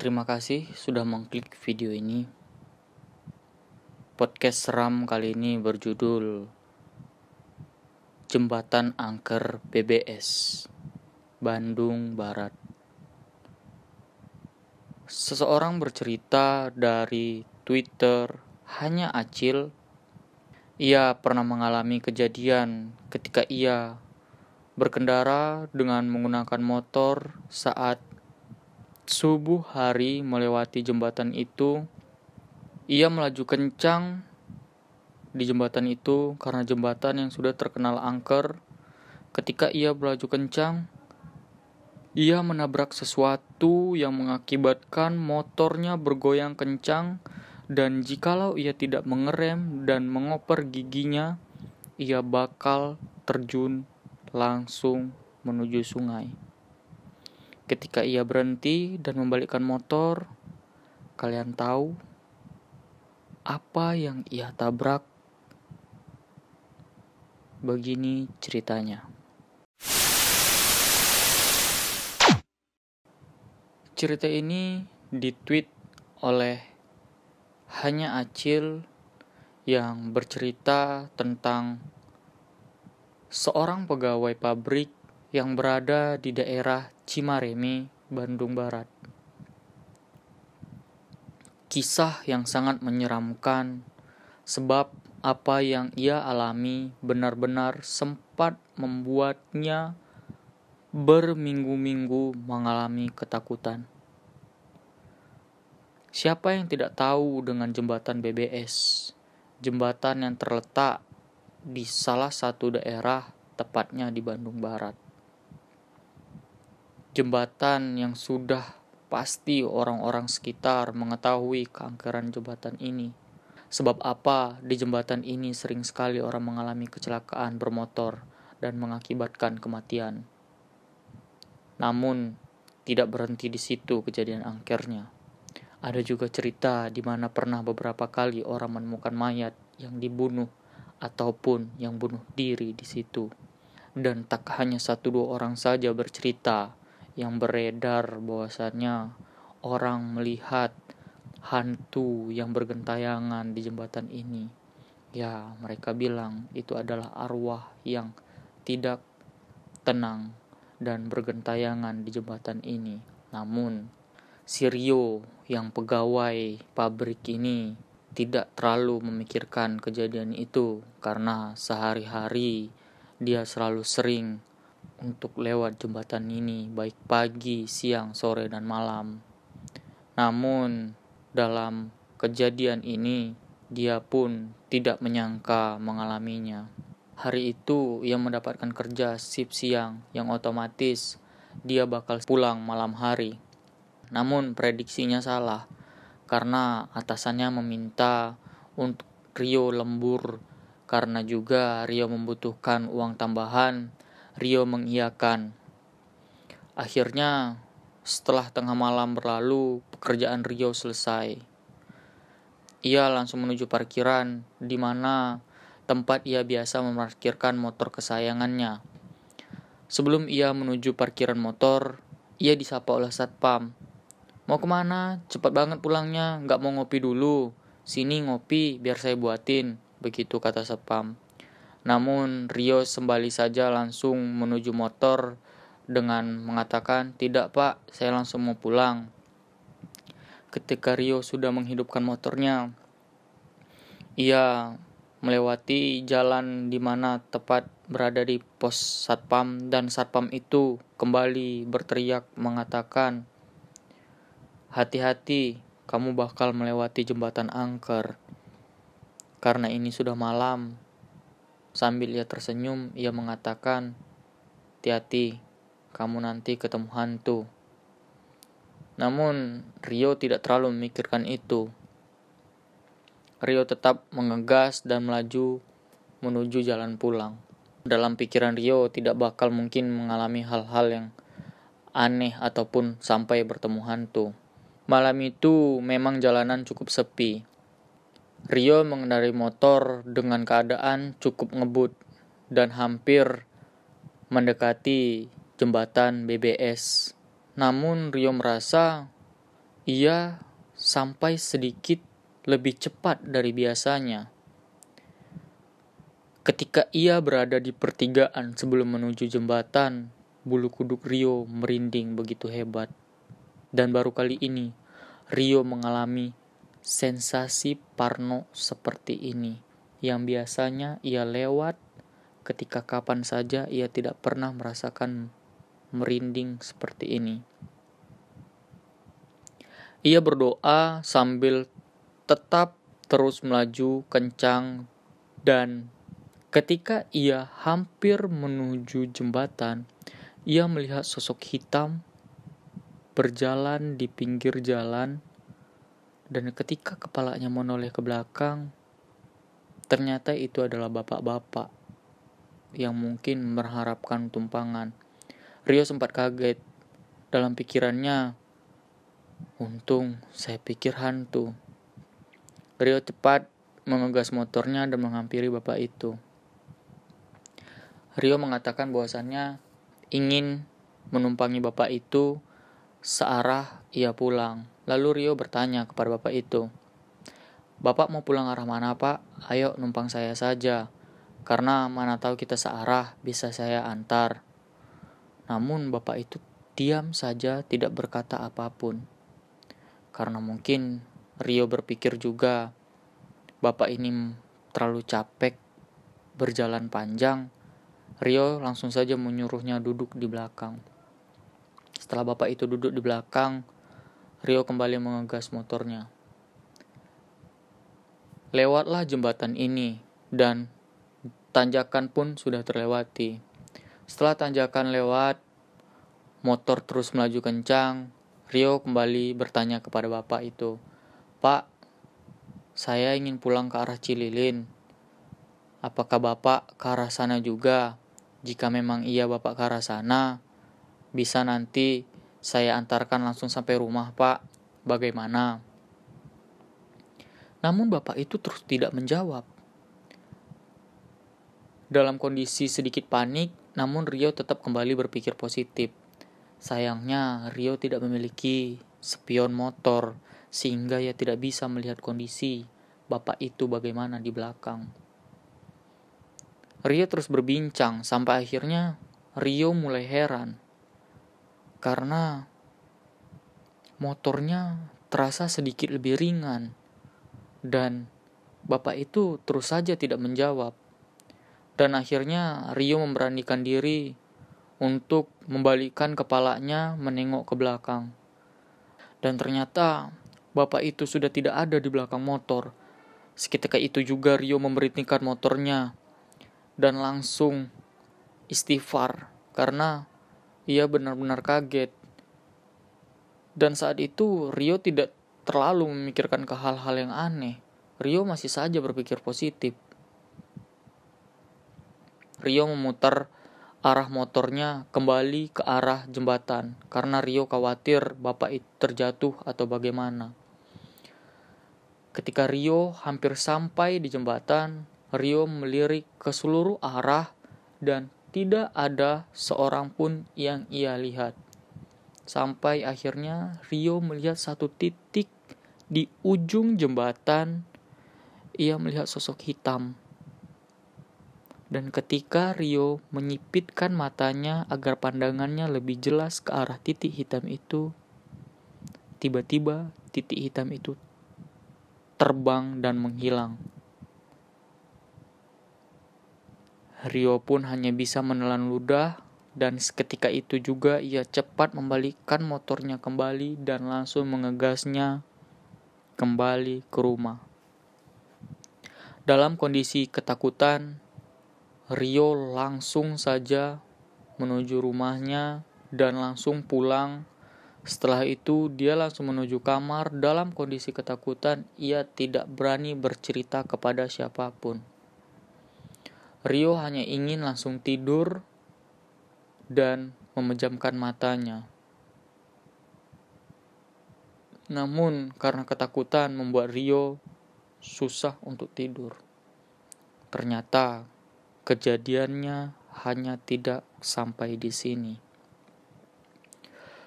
Terima kasih sudah mengklik video ini. Podcast seram kali ini berjudul Jembatan Angker BBS, Bandung Barat. Seseorang bercerita dari Twitter, hanya Acil. Ia pernah mengalami kejadian ketika ia berkendara dengan menggunakan motor saat subuh hari melewati jembatan itu. Ia melaju kencang di jembatan itu karena jembatan yang sudah terkenal angker. Ketika ia melaju kencang, ia menabrak sesuatu yang mengakibatkan motornya bergoyang kencang, dan jikalau ia tidak mengerem dan mengoper giginya, ia bakal terjun langsung menuju sungai. Ketika ia berhenti dan membalikkan motor, kalian tahu apa yang ia tabrak? Begini ceritanya. Cerita ini ditweet oleh Hanya Acil yang bercerita tentang seorang pegawai pabrik yang berada di daerah Cimareme, Bandung Barat. Kisah yang sangat menyeramkan, sebab apa yang ia alami benar-benar sempat membuatnya berminggu-minggu mengalami ketakutan. Siapa yang tidak tahu dengan jembatan BBS, jembatan yang terletak di salah satu daerah, tepatnya di Bandung Barat. Jembatan yang sudah pasti orang-orang sekitar mengetahui keangkeran jembatan ini. Sebab apa di jembatan ini sering sekali orang mengalami kecelakaan bermotor dan mengakibatkan kematian. Namun, tidak berhenti di situ kejadian angkernya. Ada juga cerita di mana pernah beberapa kali orang menemukan mayat yang dibunuh ataupun yang bunuh diri di situ. Dan tak hanya 1-2 orang saja bercerita yang beredar bahwasannya orang melihat hantu yang bergentayangan di jembatan ini. Ya, mereka bilang itu adalah arwah yang tidak tenang dan bergentayangan di jembatan ini. Namun, si Rio yang pegawai pabrik ini tidak terlalu memikirkan kejadian itu karena sehari-hari dia selalu sering untuk lewat jembatan ini, baik pagi, siang, sore, dan malam. Namun, dalam kejadian ini, dia pun tidak menyangka mengalaminya. Hari itu, ia mendapatkan kerja shift siang yang otomatis dia bakal pulang malam hari. Namun, prediksinya salah, karena atasannya meminta untuk Rio lembur, karena juga Rio membutuhkan uang tambahan. Rio mengiyakan. Akhirnya, setelah tengah malam berlalu, pekerjaan Rio selesai. Ia langsung menuju parkiran, di mana tempat ia biasa memarkirkan motor kesayangannya. Sebelum ia menuju parkiran motor, ia disapa oleh satpam. "Mau kemana? Cepat banget pulangnya, gak mau ngopi dulu. Sini ngopi, biar saya buatin," begitu kata satpam. Namun Rio sembali saja langsung menuju motor dengan mengatakan, "Tidak pak, saya langsung mau pulang." Ketika Rio sudah menghidupkan motornya, ia melewati jalan di mana tepat berada di pos satpam, dan satpam itu kembali berteriak mengatakan, "Hati-hati, kamu bakal melewati jembatan angker. Karena ini sudah malam." Sambil ia tersenyum, ia mengatakan, "Hati-hati, kamu nanti ketemu hantu." Namun, Rio tidak terlalu memikirkan itu. Rio tetap mengegas dan melaju menuju jalan pulang. Dalam pikiran Rio tidak bakal mungkin mengalami hal-hal yang aneh ataupun sampai bertemu hantu. Malam itu memang jalanan cukup sepi. Rio mengendarai motor dengan keadaan cukup ngebut dan hampir mendekati jembatan BBS. Namun Rio merasa ia sampai sedikit lebih cepat dari biasanya. Ketika ia berada di pertigaan sebelum menuju jembatan, bulu kuduk Rio merinding begitu hebat. Dan baru kali ini, Rio mengalami sensasi parno seperti ini, yang biasanya ia lewat ketika kapan saja ia tidak pernah merasakan merinding seperti ini. Ia berdoa sambil tetap terus melaju kencang, dan ketika ia hampir menuju jembatan, ia melihat sosok hitam berjalan di pinggir jalan, dan ketika kepalanya menoleh ke belakang, ternyata itu adalah bapak-bapak yang mungkin mengharapkan tumpangan. Rio sempat kaget. Dalam pikirannya, untung saya pikir hantu. Rio cepat mengegas motornya dan menghampiri bapak itu. Rio mengatakan bahwasannya ingin menumpangi bapak itu searah ia pulang. Lalu Rio bertanya kepada bapak itu, "Bapak mau pulang arah mana, Pak? Ayo numpang saya saja. Karena mana tahu kita searah, bisa saya antar." Namun bapak itu diam saja, tidak berkata apapun. Karena mungkin Rio berpikir juga, bapak ini terlalu capek berjalan panjang. Rio langsung saja menyuruhnya duduk di belakang. Setelah bapak itu duduk di belakang, Rio kembali mengegas motornya. Lewatlah jembatan ini, dan tanjakan pun sudah terlewati. Setelah tanjakan lewat, motor terus melaju kencang. Rio kembali bertanya kepada bapak itu, "Pak, saya ingin pulang ke arah Cililin. Apakah bapak ke arah sana juga? Jika memang iya bapak ke arah sana, bisa nanti saya antarkan langsung sampai rumah, Pak. Bagaimana?" Namun bapak itu terus tidak menjawab. Dalam kondisi sedikit panik, namun Rio tetap kembali berpikir positif. Sayangnya Rio tidak memiliki spion motor, sehingga ia tidak bisa melihat kondisi bapak itu bagaimana di belakang. Rio terus berbincang sampai akhirnya Rio mulai heran karena motornya terasa sedikit lebih ringan dan bapak itu terus saja tidak menjawab. Dan akhirnya Rio memberanikan diri untuk membalikkan kepalanya menengok ke belakang. Dan ternyata bapak itu sudah tidak ada di belakang motor. Seketika itu juga Rio memberhentikan motornya dan langsung istighfar karena ia benar-benar kaget. Dan saat itu Rio tidak terlalu memikirkan ke hal-hal yang aneh. Rio masih saja berpikir positif. Rio memutar arah motornya kembali ke arah jembatan karena Rio khawatir bapak itu terjatuh atau bagaimana. Ketika Rio hampir sampai di jembatan, Rio melirik ke seluruh arah dan tidak ada seorang pun yang ia lihat. Sampai akhirnya Rio melihat satu titik di ujung jembatan. Ia melihat sosok hitam. Dan ketika Rio menyipitkan matanya agar pandangannya lebih jelas ke arah titik hitam itu, tiba-tiba titik hitam itu terbang dan menghilang. Rio pun hanya bisa menelan ludah, dan seketika itu juga ia cepat membalikkan motornya kembali dan langsung mengegasnya kembali ke rumah. Dalam kondisi ketakutan, Rio langsung saja menuju rumahnya dan langsung pulang. Setelah itu dia langsung menuju kamar. Dalam kondisi ketakutan, ia tidak berani bercerita kepada siapapun. Rio hanya ingin langsung tidur dan memejamkan matanya. Namun karena ketakutan membuat Rio susah untuk tidur. Ternyata kejadiannya hanya tidak sampai di sini.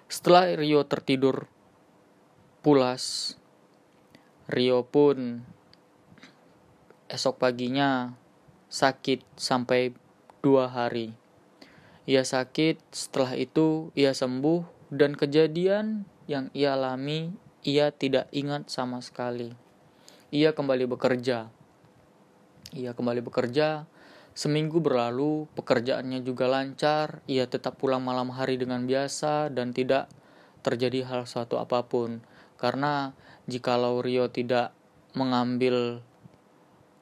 Setelah Rio tertidur pulas. Rio pun esok paginya sakit sampai 2 hari. Ia sakit, setelah itu ia sembuh, dan kejadian yang ia alami ia tidak ingat sama sekali. Ia kembali bekerja. Seminggu berlalu, pekerjaannya juga lancar. Ia tetap pulang malam hari dengan biasa dan tidak terjadi hal suatu apapun. Karena jikalau Rio tidak mengambil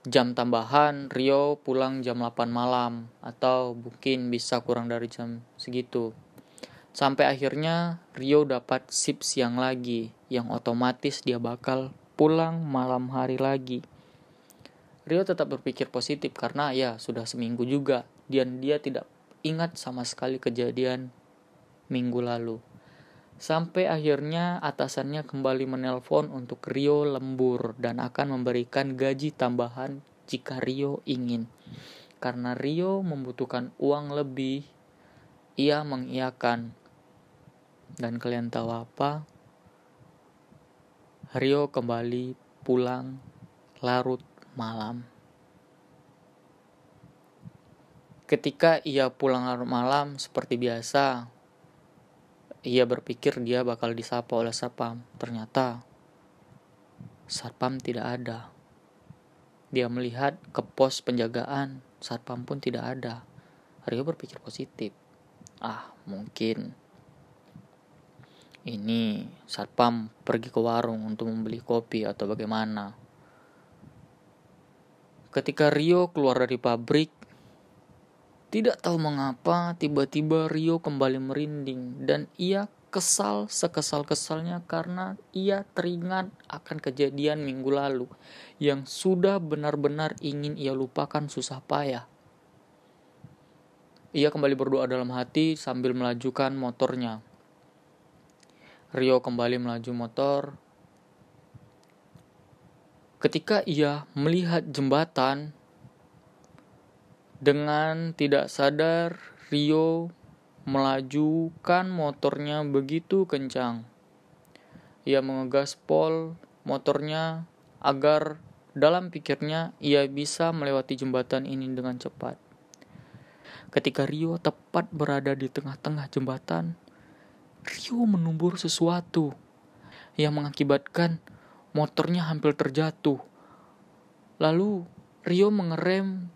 jam tambahan, Rio pulang jam 8 malam atau mungkin bisa kurang dari jam segitu. Sampai akhirnya Rio dapat shift siang lagi, yang otomatis dia bakal pulang malam hari lagi. Rio tetap berpikir positif karena ya sudah seminggu juga dan dia tidak ingat sama sekali kejadian minggu lalu. Sampai akhirnya atasannya kembali menelpon untuk Rio lembur dan akan memberikan gaji tambahan jika Rio ingin. Karena Rio membutuhkan uang lebih, ia mengiyakan. Dan kalian tahu apa? Rio kembali pulang larut malam. Ketika ia pulang larut malam seperti biasa, ia berpikir dia bakal disapa oleh satpam. Ternyata satpam tidak ada. Dia melihat ke pos penjagaan, satpam pun tidak ada. Rio berpikir positif. Mungkin ini satpam pergi ke warung untuk membeli kopi atau bagaimana. Ketika Rio keluar dari pabrik, tidak tahu mengapa tiba-tiba Rio kembali merinding dan ia kesal sekesal-kesalnya karena ia teringat akan kejadian minggu lalu yang sudah benar-benar ingin ia lupakan susah payah. Ia kembali berdoa dalam hati sambil melajukan motornya. Rio kembali melaju motor. Ketika ia melihat jembatan, dengan tidak sadar Rio melajukan motornya begitu kencang. Ia mengegaspol motornya agar dalam pikirnya ia bisa melewati jembatan ini dengan cepat. Ketika Rio tepat berada di tengah-tengah jembatan, Rio menumbur sesuatu yang mengakibatkan motornya hampir terjatuh. Lalu Rio mengerem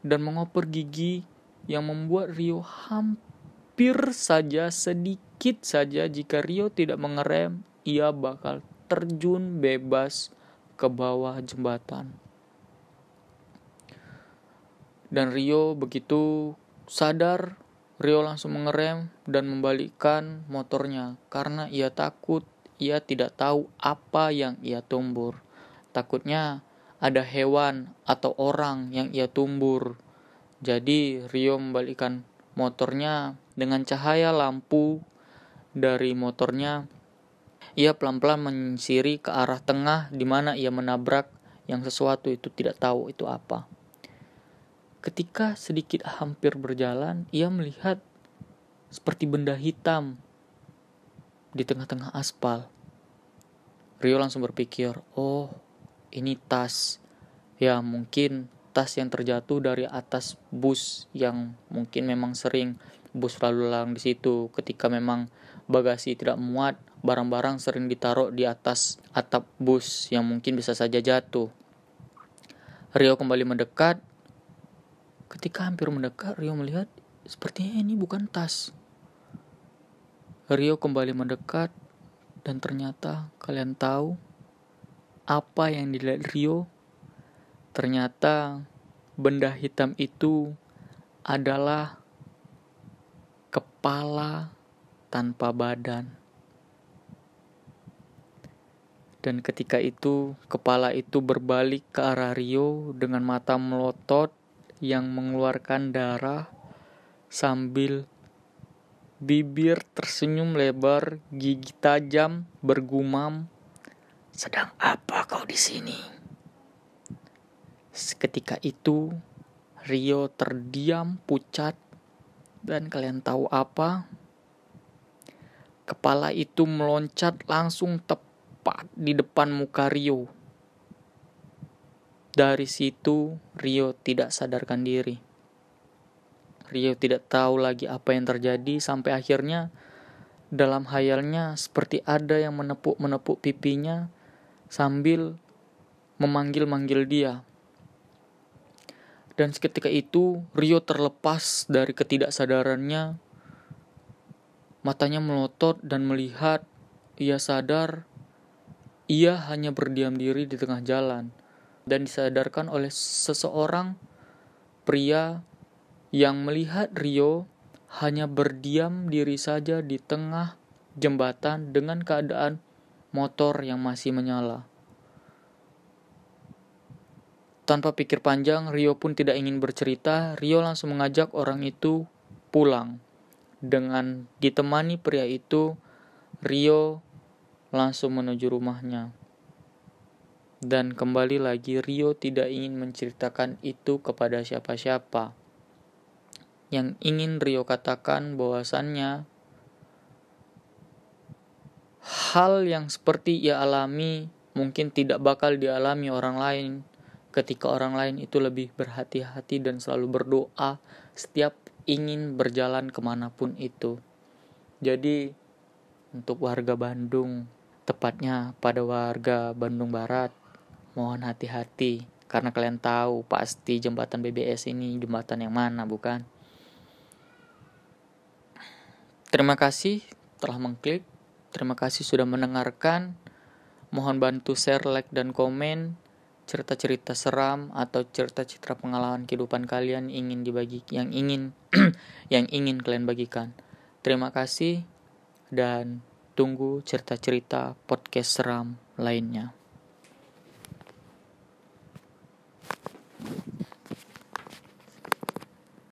dan mengoper gigi yang membuat Rio hampir saja, sedikit saja jika Rio tidak mengerem, ia bakal terjun bebas ke bawah jembatan. Dan Rio begitu sadar, Rio langsung mengerem dan membalikkan motornya karena ia takut. Ia tidak tahu apa yang ia tumbur. Takutnya ada hewan atau orang yang ia tumbur. Jadi Rio membalikkan motornya dengan cahaya lampu dari motornya. Ia pelan-pelan menyisiri ke arah tengah di mana ia menabrak yang sesuatu itu tidak tahu itu apa. Ketika sedikit hampir berjalan, ia melihat seperti benda hitam di tengah-tengah aspal. Rio langsung berpikir, ini tas. Ya mungkin tas yang terjatuh dari atas bus yang mungkin memang sering bus lalu lalang di situ. Ketika memang bagasi tidak muat, barang-barang sering ditaruh di atas atap bus yang mungkin bisa saja jatuh. Rio kembali mendekat. Ketika hampir mendekat, Rio melihat sepertinya ini bukan tas. Rio kembali mendekat dan ternyata kalian tahu apa yang dilihat Rio? Ternyata benda hitam itu adalah kepala tanpa badan. Dan ketika itu kepala itu berbalik ke arah Rio dengan mata melotot yang mengeluarkan darah sambil bibir tersenyum lebar, gigi tajam, bergumam, "Sedang apa kau di sini?" Seketika itu Rio terdiam pucat dan kalian tahu apa? Kepala itu meloncat langsung tepat tepat di depan muka Rio. Dari situ Rio tidak sadarkan diri. Rio tidak tahu lagi apa yang terjadi sampai akhirnya dalam khayalnya seperti ada yang menepuk pipinya sambil memanggil-manggil dia. Dan seketika itu Rio terlepas dari ketidaksadarannya. Matanya melotot dan melihat. Ia sadar ia hanya berdiam diri di tengah jalan. Dan disadarkan oleh seseorang pria yang melihat Rio hanya berdiam diri saja di tengah jembatan dengan keadaan motor yang masih menyala. Tanpa pikir panjang, Rio pun tidak ingin bercerita. Rio langsung mengajak orang itu pulang. Dengan ditemani pria itu, Rio langsung menuju rumahnya. Dan kembali lagi, Rio tidak ingin menceritakan itu kepada siapa-siapa. Yang ingin Rio katakan bahwasannya hal yang seperti ia alami mungkin tidak bakal dialami orang lain. Ketika orang lain itu lebih berhati-hati dan selalu berdoa setiap ingin berjalan kemanapun itu. Jadi untuk warga Bandung, tepatnya pada warga Bandung Barat, mohon hati-hati. Karena kalian tahu pasti jembatan BBS ini jembatan yang mana, bukan? Terima kasih telah mengklik. Terima kasih sudah mendengarkan. Mohon bantu share, like, dan komen cerita-cerita seram atau cerita-cerita pengalaman kehidupan kalian yang ingin kalian bagikan. Terima kasih dan tunggu cerita-cerita podcast seram lainnya.